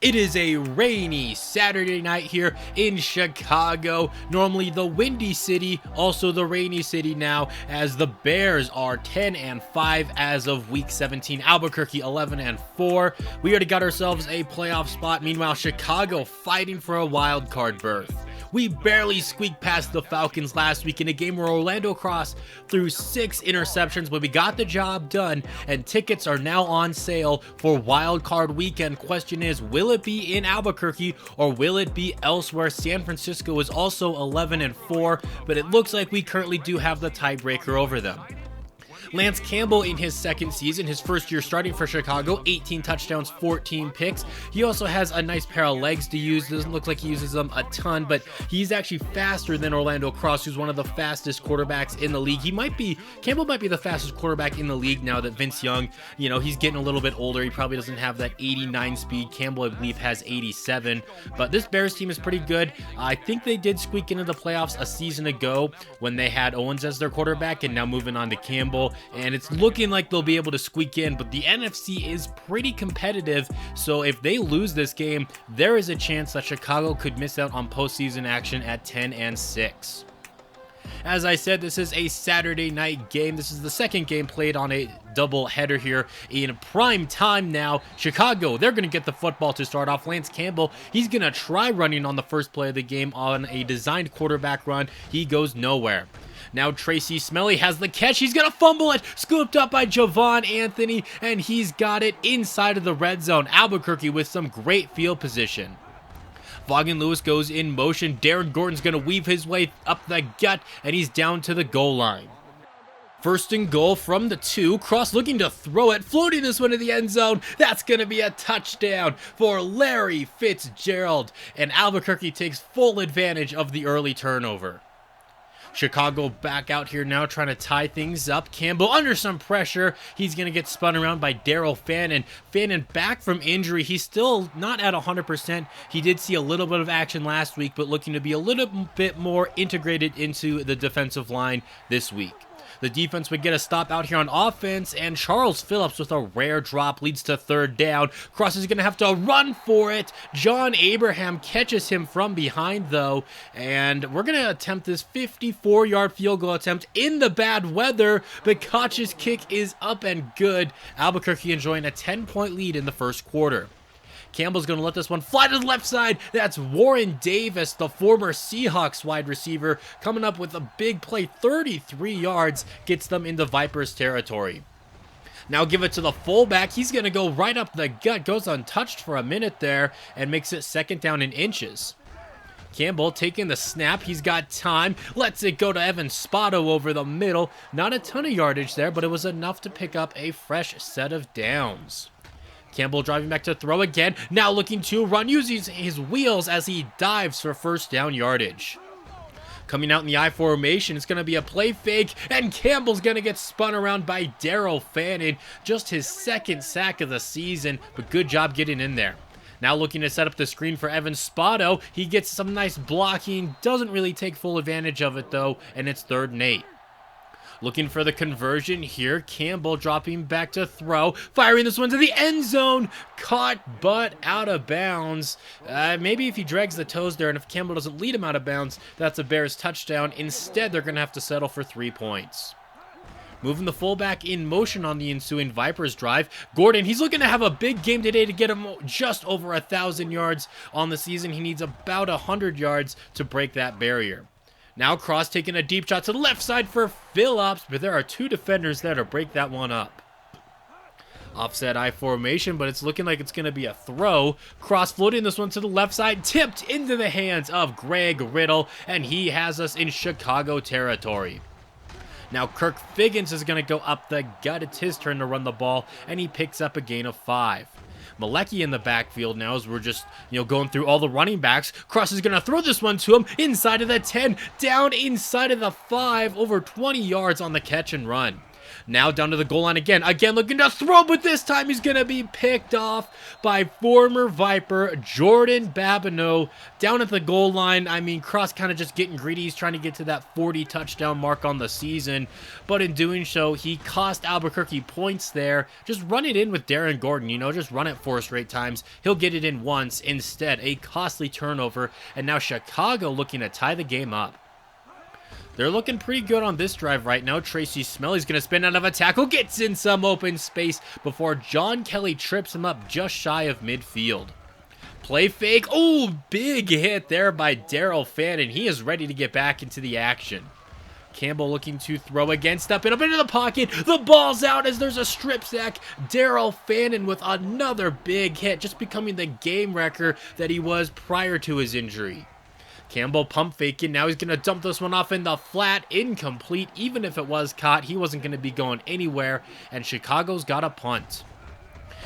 It is a rainy Saturday night here in Chicago, normally the windy city, also the rainy city now, as the Bears are 10-5 as of week 17, Albuquerque 11-4. We already got ourselves a playoff spot. Meanwhile, Chicago fighting for a wild card berth. We barely squeaked past the Falcons last week in a game where Orlando Cross threw 6 interceptions, but we got the job done, and tickets are now on sale for wild card weekend. Question is, will it be in Albuquerque or will it be elsewhere? San Francisco is also 11-4, but it looks like we currently do have the tiebreaker over them. Lance Campbell in his second season, his first year starting for Chicago, 18 touchdowns, 14 picks. He also has a nice pair of legs to use. Doesn't look like he uses them a ton, but he's actually faster than Orlando Cross, who's one of the fastest quarterbacks in the league. Campbell might be the fastest quarterback in the league now that Vince Young, he's getting a little bit older. He probably doesn't have that 89 speed. Campbell, I believe, has 87, but this Bears team is pretty good. I think they did squeak into the playoffs a season ago when they had Owens as their quarterback, and now moving on to Campbell. And it's looking like they'll be able to squeak in, but the NFC is pretty competitive, so if they lose this game, there is a chance that Chicago could miss out on postseason action at 10-6. As I said, this is a Saturday night game. This is the second game played on a double header here in prime time now. Chicago, they're going to get the football to start off. Lance Campbell, he's going to try running on the first play of the game on a designed quarterback run. He goes nowhere. Now Tracy Smelly has the catch. He's going to fumble it. Scooped up by Javon Anthony, and he's got it inside of the red zone. Albuquerque with some great field position. Vaughan Lewis goes in motion. Darren Gordon's going to weave his way up the gut, and he's down to the goal line. First and goal from the 2. Cross looking to throw it, floating this one to the end zone. That's going to be a touchdown for Larry Fitzgerald, and Albuquerque takes full advantage of the early turnover. Chicago back out here now trying to tie things up. Campbell under some pressure. He's going to get spun around by Daryl Fannin. Fannin back from injury. He's still not at 100%. He did see a little bit of action last week, but looking to be a little bit more integrated into the defensive line this week. The defense would get a stop out here on offense, and Charles Phillips with a rare drop leads to third down. Cross is going to have to run for it. John Abraham catches him from behind, though, and we're going to attempt this 54-yard field goal attempt in the bad weather, but Koch's kick is up and good. Albuquerque enjoying a 10-point lead in the first quarter. Campbell's going to let this one fly to the left side. That's Warren Davis, the former Seahawks wide receiver, coming up with a big play. 33 yards gets them into Vipers territory. Now give it to the fullback. He's going to go right up the gut. Goes untouched for a minute there and makes it second down in inches. Campbell taking the snap. He's got time. Lets it go to Evan Spotto over the middle. Not a ton of yardage there, but it was enough to pick up a fresh set of downs. Campbell driving back to throw again, now looking to run, using his wheels as he dives for first down yardage. Coming out in the I formation, it's going to be a play fake, and Campbell's going to get spun around by Daryl Fannin. Just his second sack of the season, but good job getting in there. Now looking to set up the screen for Evan Spotto. He gets some nice blocking, doesn't really take full advantage of it though, and it's 3rd and 8. Looking for the conversion here. Campbell dropping back to throw. Firing this one to the end zone. Caught, but out of bounds. Maybe if he drags the toes there, and if Campbell doesn't lead him out of bounds, that's a Bears touchdown. Instead, they're going to have to settle for 3 points. Moving the fullback in motion on the ensuing Vipers drive. Gordon, he's looking to have a big game today to get him just over 1,000 yards on the season. He needs about 100 yards to break that barrier. Now Cross taking a deep shot to the left side for Phillips, but there are 2 defenders there to break that one up. Offset I formation, but it's looking like it's going to be a throw. Cross floating this one to the left side, tipped into the hands of Greg Riddle, and he has us in Chicago territory. Now Kirk Figgins is going to go up the gut. It's his turn to run the ball, and he picks up a gain of 5. Malecki in the backfield now as we're just, going through all the running backs. Cross is going to throw this one to him inside of the 10, down inside of the 5, over 20 yards on the catch and run. Now down to the goal line again. Again looking to throw, but this time he's going to be picked off by former Viper Jordan Babineau down at the goal line. I mean, Cross kind of just getting greedy. He's trying to get to that 40 touchdown mark on the season, but in doing so, he cost Albuquerque points there. Just run it in with Darren Gordon, you know, just run it 4 straight times. He'll get it in once. Instead, a costly turnover, and now Chicago looking to tie the game up. They're looking pretty good on this drive right now. Tracy Smelly's going to spin out of a tackle, gets in some open space before John Kelly trips him up just shy of midfield. Play fake. Oh, big hit there by Daryl Fannin. He is ready to get back into the action. Campbell looking to throw again, stepping up into the pocket. The ball's out as there's a strip sack. Daryl Fannin with another big hit, just becoming the game wrecker that he was prior to his injury. Campbell pump faking. Now he's going to dump this one off in the flat. Incomplete. Even if it was caught, he wasn't going to be going anywhere, and Chicago's got a punt.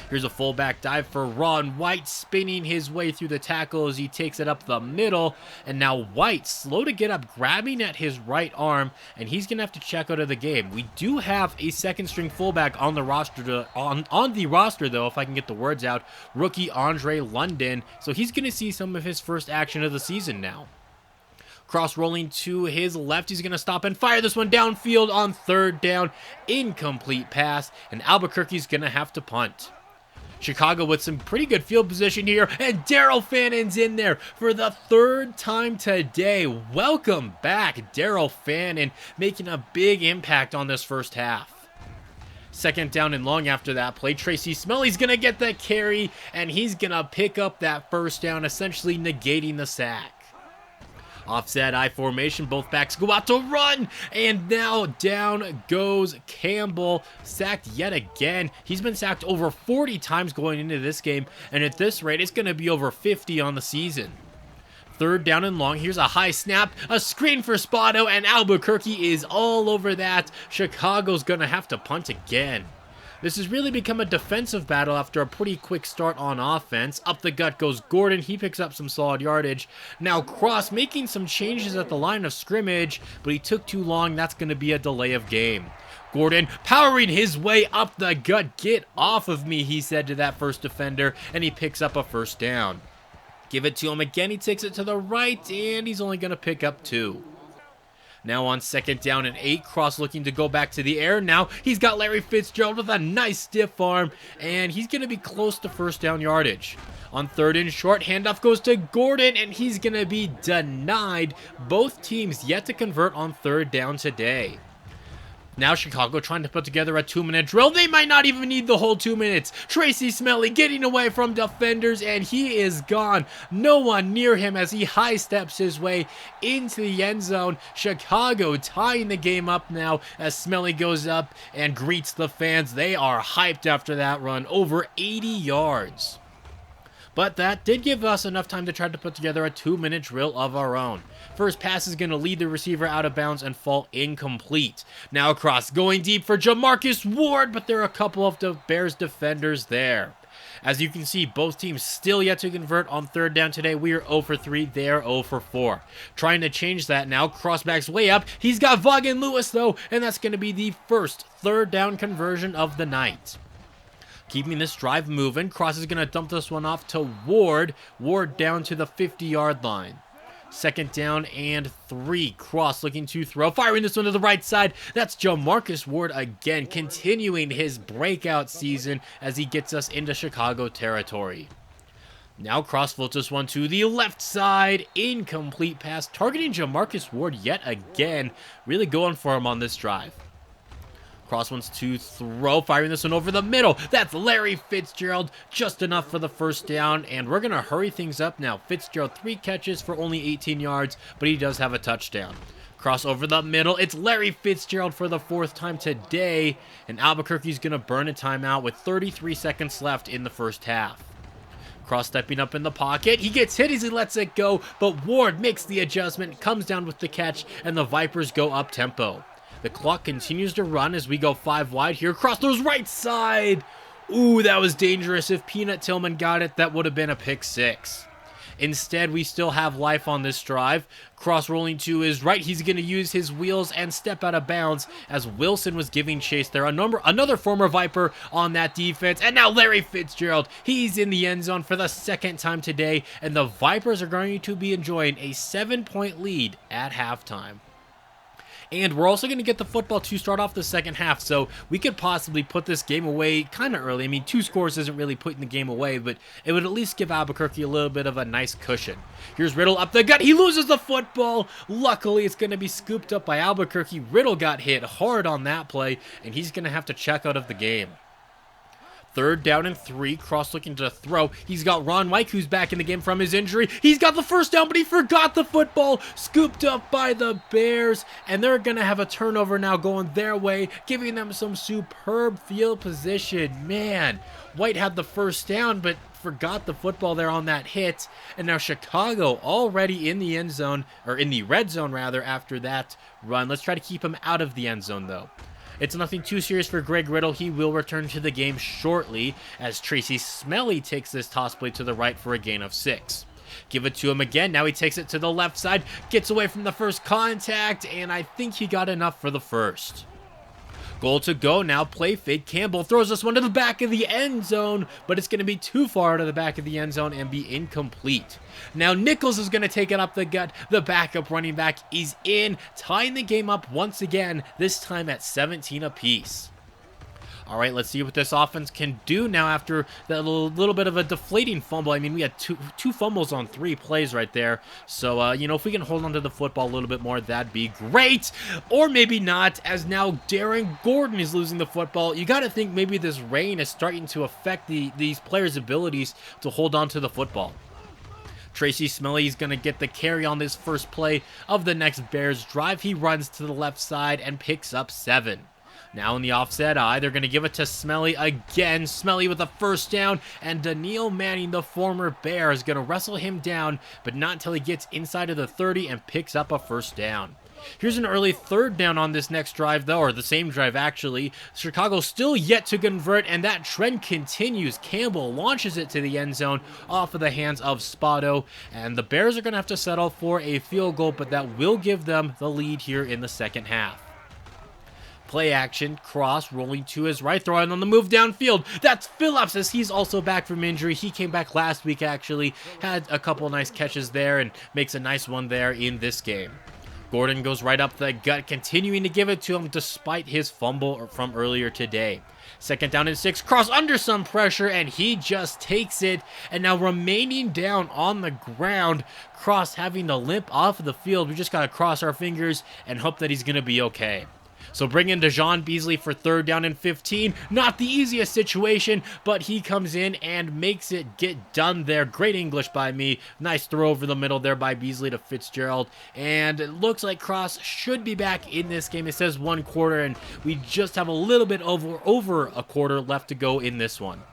Here's a fullback dive for Ron White, spinning his way through the tackle as he takes it up the middle. And now White, slow to get up, grabbing at his right arm, and he's going to have to check out of the game. We do have a second-string fullback on the roster, on the roster, though, if I can get the words out, rookie Andre London. So he's going to see some of his first action of the season now. Cross rolling to his left. He's going to stop and fire this one downfield on 3rd down. Incomplete pass, and Albuquerque's going to have to punt. Chicago with some pretty good field position here, and Daryl Fannin's in there for the 3rd time today. Welcome back, Daryl Fannin, making a big impact on this first half. 2nd down and long after that play. Tracy Smelly's going to get the carry, and he's going to pick up that 1st down, essentially negating the sack. Offset I formation, both backs go out to run, and now down goes Campbell, sacked yet again. He's been sacked over 40 times going into this game, and at this rate, it's going to be over 50 on the season. 3rd down and long. Here's a high snap, a screen for Spotto, and Albuquerque is all over that. Chicago's going to have to punt again. This has really become a defensive battle after a pretty quick start on offense. Up the gut goes Gordon. He picks up some solid yardage. Now Cross making some changes at the line of scrimmage, but he took too long. That's going to be a delay of game. Gordon powering his way up the gut. Get off of me, he said to that first defender, and he picks up a 1st down. Give it to him again. He takes it to the right, and he's only going to pick up 2. Now on 2nd down and 8, Cross looking to go back to the air. Now he's got Larry Fitzgerald with a nice stiff arm, and he's going to be close to 1st down yardage. On 3rd and short, handoff goes to Gordon, and he's going to be denied. Both teams yet to convert on 3rd down today. Now Chicago trying to put together a 2-minute drill. They might not even need the whole 2 minutes. Tracy Smelly getting away from defenders, and he is gone. No one near him as he high steps his way into the end zone. Chicago tying the game up now as Smelly goes up and greets the fans. They are hyped after that run, over 80 yards. But that did give us enough time to try to put together a 2-minute drill of our own. First pass is going to lead the receiver out of bounds and fall incomplete. Now across, going deep for Jamarcus Ward, but there are a couple of the Bears defenders there. As you can see, both teams still yet to convert on 3rd down today. We are 0 for 3, they are 0 for 4. Trying to change that now. Crossback's way up. He's got Vaughan Lewis though, and that's going to be the first 3rd down conversion of the night. Keeping this drive moving, Cross is going to dump this one off to Ward. Ward down to the 50-yard line. 2nd down and 3. Cross looking to throw, firing this one to the right side. That's Jamarcus Ward again, continuing his breakout season as he gets us into Chicago territory. Now Cross floats this one to the left side. Incomplete pass, targeting Jamarcus Ward yet again. Really going for him on this drive. Cross wants to throw, firing this one over the middle. That's Larry Fitzgerald, just enough for the 1st down, and we're going to hurry things up now. Fitzgerald, 3 catches for only 18 yards, but he does have a touchdown. Cross over the middle. It's Larry Fitzgerald for the 4th time today, and Albuquerque's going to burn a timeout with 33 seconds left in the first half. Cross stepping up in the pocket. He gets hit as he lets it go, but Ward makes the adjustment, comes down with the catch, and the Vipers go up tempo. The clock continues to run as we go 5 wide here. Cross throws right side. Ooh, that was dangerous. If Peanut Tillman got it, that would have been a pick 6. Instead, we still have life on this drive. Cross rolling to his right. He's going to use his wheels and step out of bounds as Wilson was giving chase there. Another former Viper on that defense. And now Larry Fitzgerald. He's in the end zone for the second time today. And the Vipers are going to be enjoying a 7-point lead at halftime. And we're also going to get the football to start off the second half, so we could possibly put this game away kind of early. I mean, 2 scores isn't really putting the game away, but it would at least give Albuquerque a little bit of a nice cushion. Here's Riddle up the gut. He loses the football. Luckily, it's going to be scooped up by Albuquerque. Riddle got hit hard on that play, and he's going to have to check out of the game. 3rd down and 3, Cross looking to throw. He's got Ron White, who's back in the game from his injury. He's got the first down, but he forgot the football. Scooped up by the Bears, and they're going to have a turnover now going their way, giving them some superb field position. Man, White had the first down, but forgot the football there on that hit. And now Chicago already in the end zone, or in the red zone rather, after that run. Let's try to keep him out of the end zone, though. It's nothing too serious for Greg Riddle. He will return to the game shortly as Tracy Smelly takes this toss play to the right for a gain of 6. Give it to him again. Now he takes it to the left side, gets away from the first contact, and I think he got enough for the first. Goal to go now, play fake. Campbell throws this one to the back of the end zone, but it's going to be too far to the back of the end zone and be incomplete. Now Nichols is going to take it up the gut. The backup running back is in, tying the game up once again, this time at 17 apiece. All right, let's see what this offense can do now after that little bit of a deflating fumble. I mean, we had two fumbles on 3 plays right there. So, you know, if we can hold on to the football a little bit more, that'd be great. Or maybe not, as now Darren Gordon is losing the football. You got to think maybe this rain is starting to affect these players' abilities to hold on to the football. Tracy Smelly is going to get the carry on this first play of the next Bears drive. He runs to the left side and picks up 7. Now in the offset eye, they're going to give it to Smelly again. Smelly with a first down, and Daniil Manning, the former Bear, is going to wrestle him down, but not until he gets inside of the 30 and picks up a first down. Here's an early 3rd down on this next drive, though, or the same drive, actually. Chicago still yet to convert, and that trend continues. Campbell launches it to the end zone off of the hands of Spotto, and the Bears are going to have to settle for a field goal, but that will give them the lead here in the second half. Play action, Cross rolling to his right, throwing on the move downfield. That's Phillips, as he's also back from injury. He came back last week, actually. Had a couple nice catches there and makes a nice one there in this game. Gordon goes right up the gut, continuing to give it to him despite his fumble from earlier today. 2nd down and 6, Cross under some pressure, and he just takes it. And now remaining down on the ground, Cross having to limp off of the field. We just got to cross our fingers and hope that he's going to be okay. So bring in DeJon Beasley for 3rd down and 15. Not the easiest situation, but he comes in and makes it get done there. Great English by me. Nice throw over the middle there by Beasley to Fitzgerald. And it looks like Cross should be back in this game. It says 1 quarter, and we just have a little bit over a quarter left to go in this one.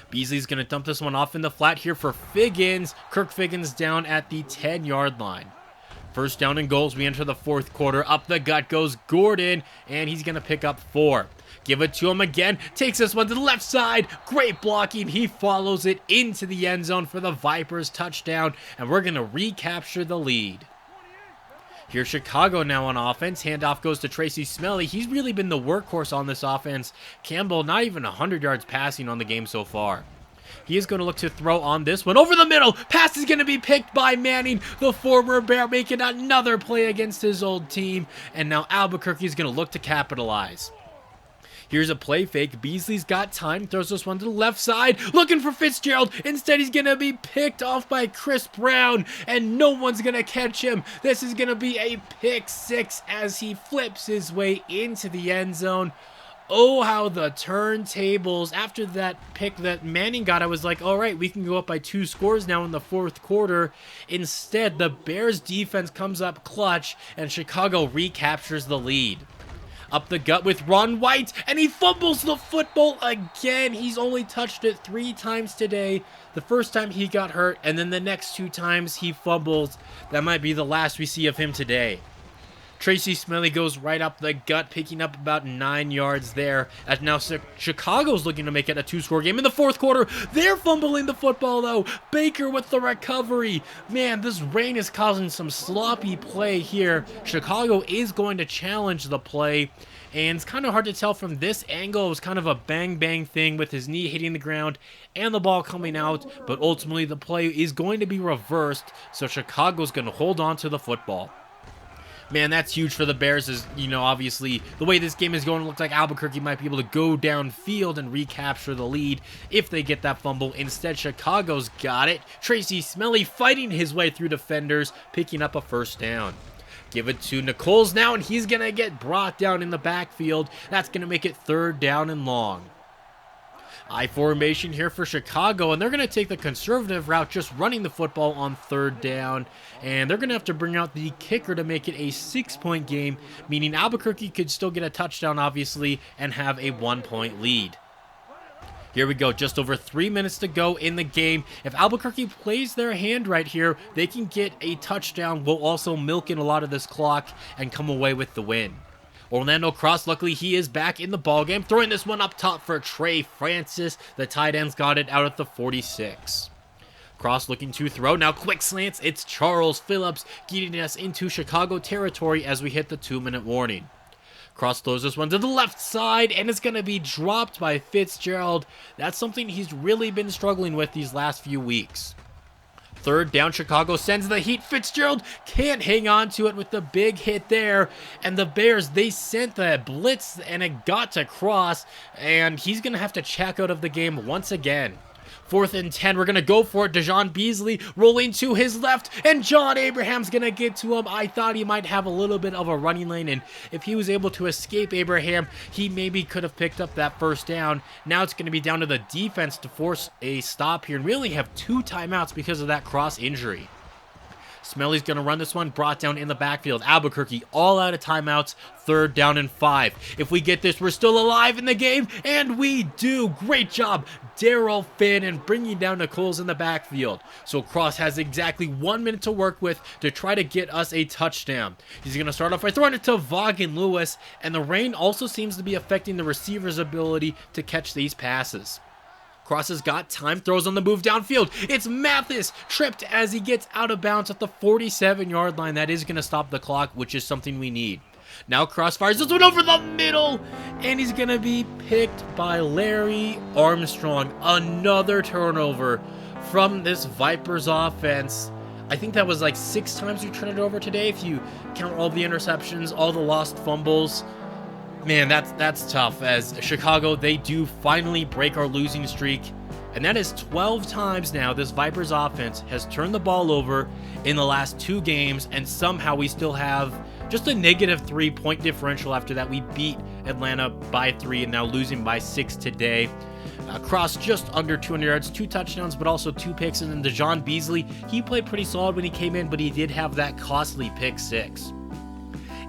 Beasley's going to dump this one off in the flat here for Figgins. Kirk Figgins down at the 10-yard line. 1st down and goals, we enter the 4th quarter. Up the gut goes Gordon, and he's going to pick up 4. Give it to him again. Takes this one to the left side. Great blocking. He follows it into the end zone for the Vipers touchdown, and we're going to recapture the lead. Here's Chicago now on offense. Handoff goes to Tracy Smelly. He's really been the workhorse on this offense. Campbell, not even 100 yards passing on the game so far. He is going to look to throw on this one. Over the middle. Pass is going to be picked by Manning, the former Bear, making another play against his old team. And now Albuquerque is going to look to capitalize. Here's a play fake. Beasley's got time. Throws this one to the left side. Looking for Fitzgerald. Instead, he's going to be picked off by Chris Brown. And no one's going to catch him. This is going to be a pick 6 as he flips his way into the end zone. Oh, how the turntables. After that pick that Manning got, I was like, all right, we can go up by 2 scores now in the 4th quarter. Instead, the Bears defense comes up clutch, and Chicago recaptures the lead. Up the gut with Ron White, and he fumbles the football again. He's only touched it 3 times today. The first time he got hurt, and then the next 2 times he fumbles. That might be the last we see of him today. Tracy Smelly goes right up the gut, picking up about 9 yards there. As now Chicago's looking to make it a 2-score game in the fourth quarter. They're fumbling the football, though. Baker with the recovery. Man, this rain is causing some sloppy play here. Chicago is going to challenge the play. And it's kind of hard to tell from this angle. It was kind of a bang-bang thing with his knee hitting the ground and the ball coming out. But ultimately, the play is going to be reversed. So Chicago's going to hold on to the football. Man, that's huge for the Bears, as, obviously, the way this game is going, it looks like Albuquerque might be able to go downfield and recapture the lead if they get that fumble. Instead, Chicago's got it. Tracy Smelly fighting his way through defenders, picking up a first down. Give it to Nichols now, and he's going to get brought down in the backfield. That's going to make it 3rd down and long. I formation here for Chicago, and they're going to take the conservative route, just running the football on 3rd down, and they're going to have to bring out the kicker to make it a 6-point game, meaning Albuquerque could still get a touchdown, obviously, and have a 1-point lead. Here we go, just over 3 minutes to go in the game. If Albuquerque plays their hand right here, they can get a touchdown. We'll also milk in a lot of this clock and come away with the win. Orlando Cross, luckily he is back in the ballgame, throwing this one up top for Trey Francis. The tight end's got it out at the 46. Cross looking to throw, now quick slants, it's Charles Phillips getting us into Chicago territory as we hit the 2-minute warning. Cross throws this one to the left side, and it's going to be dropped by Fitzgerald. That's something he's really been struggling with these last few weeks. 3rd down, Chicago sends the heat. Fitzgerald can't hang on to it with the big hit there. And the Bears, they sent the blitz, and it got to Cross. And he's going to have to check out of the game once again. 4th and 10, we're going to go for it. Dejon Beasley rolling to his left, and John Abraham's going to get to him. I thought he might have a little bit of a running lane, and if he was able to escape Abraham, he maybe could have picked up that first down. Now it's going to be down to the defense to force a stop here, and we only have 2 timeouts because of that Cross injury. Smelly's going to run this one, brought down in the backfield. Albuquerque all out of timeouts, 3rd down and 5. If we get this, we're still alive in the game, and we do. Great job, Daryl Finn, and bringing down Nichols in the backfield. So Cross has exactly 1 minute to work with to try to get us a touchdown. He's going to start off by throwing it to Vaughan Lewis, and the rain also seems to be affecting the receiver's ability to catch these passes. Cross has got time, throws on the move downfield. It's Mathis, tripped as he gets out of bounds at the 47-yard line. That is going to stop the clock, which is something we need. Now Cross fires this one over the middle, and he's going to be picked by Larry Armstrong. Another turnover from this Vipers offense. I think that was like 6 times we turned it over today, if you count all the interceptions, all the lost fumbles. Man, that's tough, as Chicago, they do finally break our losing streak. And that is 12 times now this Vipers offense has turned the ball over in the last 2 games, and somehow we still have just a negative 3-point differential after that. We beat Atlanta by 3 and now losing by 6 today. Cross just under 200 yards, 2 touchdowns, but also 2 picks. And then Dejon Beasley, he played pretty solid when he came in, but he did have that costly pick 6.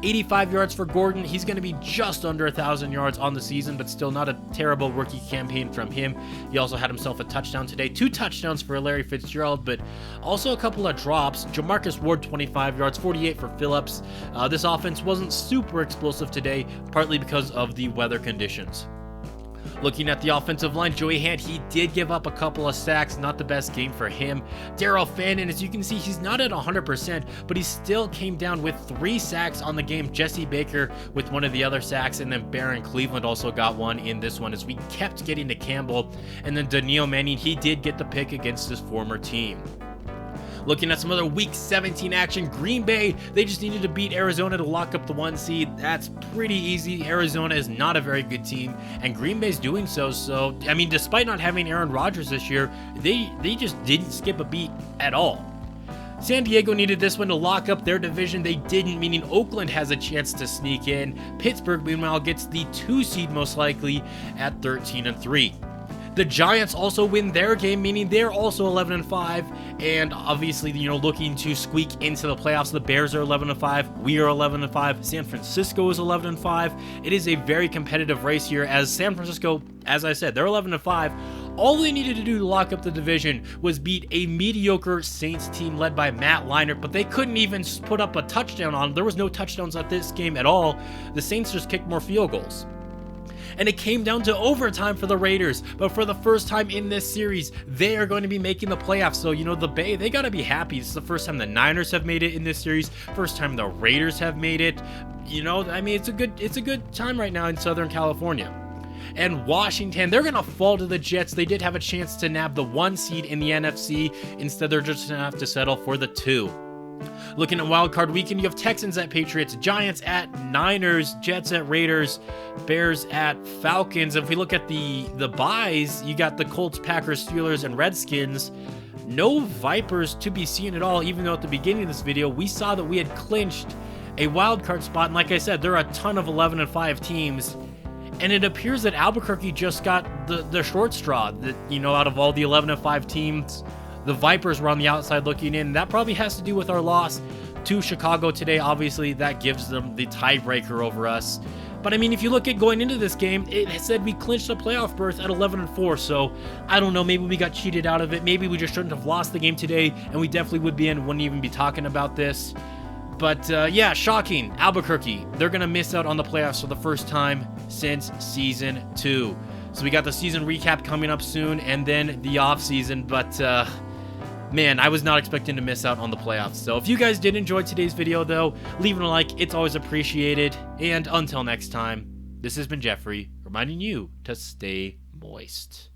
85 yards for Gordon. He's going to be just under 1,000 yards on the season, but still not a terrible rookie campaign from him. He also had himself a touchdown today. 2 touchdowns for Larry Fitzgerald, but also a couple of drops. Jamarcus Ward, 25 yards, 48 for Phillips. This offense wasn't super explosive today, partly because of the weather conditions. Looking at the offensive line, Joey Hand, he did give up a couple of sacks. Not the best game for him. Daryl Fannin, as you can see, he's not at 100%, but he still came down with 3 sacks on the game. Jesse Baker with one of the other sacks, and then Barron Cleveland also got one in this one as we kept getting to Campbell. And then Daniil Manning, he did get the pick against his former team. Looking at some other Week 17 action, Green Bay, they just needed to beat Arizona to lock up the 1 seed. That's pretty easy. Arizona is not a very good team, and Green Bay's doing so. So, I mean, despite not having Aaron Rodgers this year, they just didn't skip a beat at all. San Diego needed this one to lock up their division. They didn't, meaning Oakland has a chance to sneak in. Pittsburgh, meanwhile, gets the 2 seed most likely at 13-3. The Giants also win their game, meaning they're also 11-5, and obviously, looking to squeak into the playoffs. The Bears are 11-5, we are 11-5, San Francisco is 11-5. It is a very competitive race here, as San Francisco, as I said, they're 11-5. All they needed to do to lock up the division was beat a mediocre Saints team led by Matt Leinart, but they couldn't even put up a touchdown on them. There was no touchdowns at this game at all. The Saints just kicked more field goals. And it came down to overtime for the Raiders, but for the first time in this series, they are going to be making the playoffs. So, you know, the Bay, they got to be happy. This is the first time the Niners have made it in this series, first time the Raiders have made it. You know, I mean, it's a good time right now in Southern California. And Washington, they're going to fall to the Jets. They did have a chance to nab the 1 seed in the NFC. Instead, they're just going to have to settle for the 2. Looking at wildcard weekend, you have Texans at Patriots, Giants at Niners, Jets at Raiders, Bears at Falcons. If we look at the byes, you got the Colts, Packers, Steelers, and Redskins. No Vipers to be seen at all, even though at the beginning of this video, we saw that we had clinched a wildcard spot. And like I said, there are a ton of 11-5 teams. And it appears that Albuquerque just got the short straw. That, you know, out of all the 11-5 teams, the Vipers were on the outside looking in. That probably has to do with our loss to Chicago today. Obviously, that gives them the tiebreaker over us. But I mean, if you look at going into this game, it said we clinched a playoff berth at 11-4. So I don't know, maybe we got cheated out of it. Maybe we just shouldn't have lost the game today, and we definitely would be in, wouldn't even be talking about this. But yeah, shocking. Albuquerque, they're going to miss out on the playoffs for the first time since Season 2. So we got the season recap coming up soon, and then the offseason. But man, I was not expecting to miss out on the playoffs. So if you guys did enjoy today's video, though, leaving a like, it's always appreciated. And until next time, this has been Jeffrey, reminding you to stay moist.